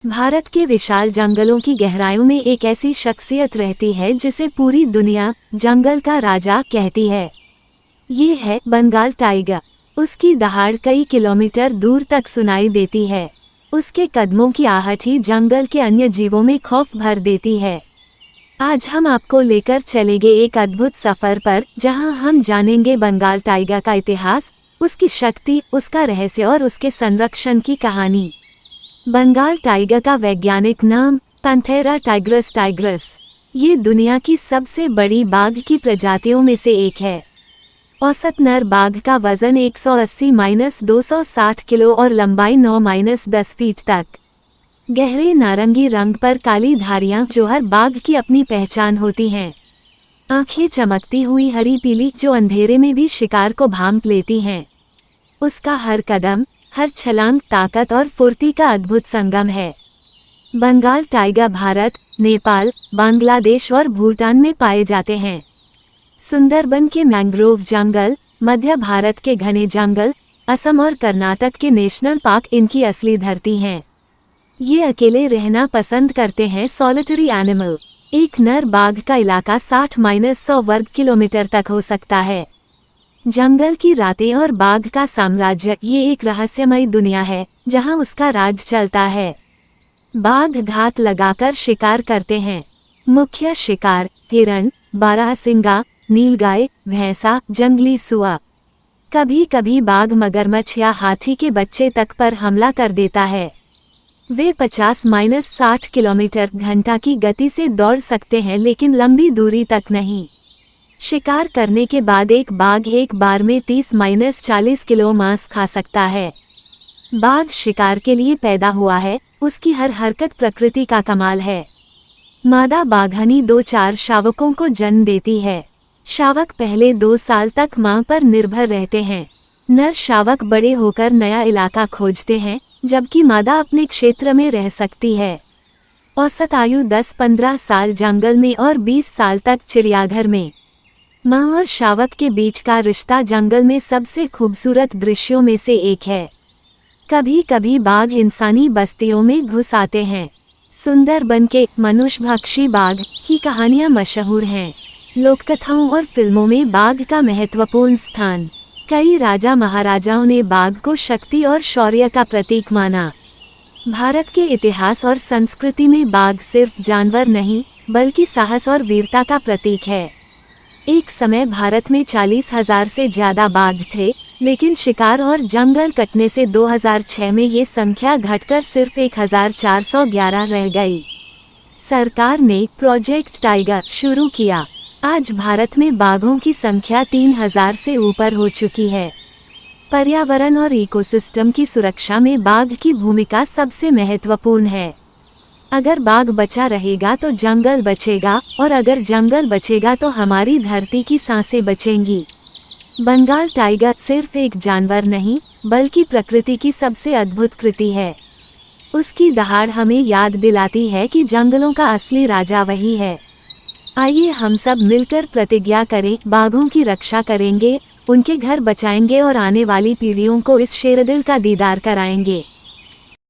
भारत के विशाल जंगलों की गहराइयों में एक ऐसी शख्सियत रहती है जिसे पूरी दुनिया जंगल का राजा कहती है। ये है बंगाल टाइगर। उसकी दहाड़ कई किलोमीटर दूर तक सुनाई देती है। उसके कदमों की आहट ही जंगल के अन्य जीवों में खौफ भर देती है। आज हम आपको लेकर चलेंगे एक अद्भुत सफर पर, जहां हम जानेंगे बंगाल टाइगर का इतिहास, उसकी शक्ति, उसका रहस्य और उसके संरक्षण की कहानी। बंगाल टाइगर का वैज्ञानिक नाम पैंथेरा टाइग्रस टाइग्रस। ये दुनिया की सबसे बड़ी बाघ की प्रजातियों में से एक है। औसत नर बाघ का वजन 180-260 किलो और लंबाई 9-10 फीट तक। गहरे नारंगी रंग पर काली धारियां जो हर बाघ की अपनी पहचान होती हैं। आंखें चमकती हुई हरी पीली जो अंधेरे में भी शिकार को भांप लेती हैं। उसका हर कदम, हर छलांग ताकत और फुर्ती का अद्भुत संगम है। बंगाल टाइगर भारत, नेपाल, बांग्लादेश और भूटान में पाए जाते हैं। सुंदरबन के मैंग्रोव जंगल, मध्य भारत के घने जंगल, असम और कर्नाटक के नेशनल पार्क इनकी असली धरती हैं। ये अकेले रहना पसंद करते हैं, सॉलिटरी एनिमल। एक नर बाघ का इलाका 60-100 वर्ग किलोमीटर तक हो सकता है। जंगल की रातें और बाघ का साम्राज्य, ये एक रहस्यमयी दुनिया है जहां उसका राज चलता है। बाघ घात लगाकर शिकार करते हैं। मुख्य शिकार हिरण, बारहसिंगा, नीलगाय, भैंसा, जंगली सुअर। कभी कभी बाघ मगरमच्छ या हाथी के बच्चे तक पर हमला कर देता है। वे 50-60 किलोमीटर घंटा की गति से दौड़ सकते हैं, लेकिन लंबी दूरी तक नहीं। शिकार करने के बाद एक बाघ एक बार में 30-40 किलो मांस खा सकता है। बाघ शिकार के लिए पैदा हुआ है, उसकी हर हरकत प्रकृति का कमाल है। मादा बाघनी 2-4 शावकों को जन्म देती है। शावक पहले 2 साल तक मां पर निर्भर रहते हैं। नर शावक बड़े होकर नया इलाका खोजते हैं, जबकि मादा अपने क्षेत्र में रह सकती है। औसत आयु 10-15 साल जंगल में और 20 साल तक चिड़ियाघर में। मां और शावक के बीच का रिश्ता जंगल में सबसे खूबसूरत दृश्यों में से एक है। कभी कभी बाघ इंसानी बस्तियों में घुस आते हैं। सुंदरबन के मनुष्यभक्षी बाघ की कहानियां मशहूर हैं। लोककथाओं और फिल्मों में बाघ का महत्वपूर्ण स्थान। कई राजा महाराजाओं ने बाघ को शक्ति और शौर्य का प्रतीक माना। भारत के इतिहास और संस्कृति में बाघ सिर्फ जानवर नहीं, बल्कि साहस और वीरता का प्रतीक है। एक समय भारत में 40,000 से ज़्यादा बाघ थे, लेकिन शिकार और जंगल कटने से 2006 में ये संख्या घटकर सिर्फ 1,411 रह गई। सरकार ने प्रोजेक्ट टाइगर शुरू किया। आज भारत में बाघों की संख्या 3,000 से ऊपर हो चुकी है। पर्यावरण और इकोसिस्टम की सुरक्षा में बाघ की भूमिका सबसे महत्वपूर्ण है। अगर बाघ बचा रहेगा तो जंगल बचेगा, और अगर जंगल बचेगा तो हमारी धरती की सांसें बचेंगी। बंगाल टाइगर सिर्फ एक जानवर नहीं, बल्कि प्रकृति की सबसे अद्भुत कृति है। उसकी दहाड़ हमें याद दिलाती है कि जंगलों का असली राजा वही है। आइए हम सब मिलकर प्रतिज्ञा करें, बाघों की रक्षा करेंगे, उनके घर बचाएंगे और आने वाली पीढ़ियों को इस शेरदिल का दीदार कराएंगे।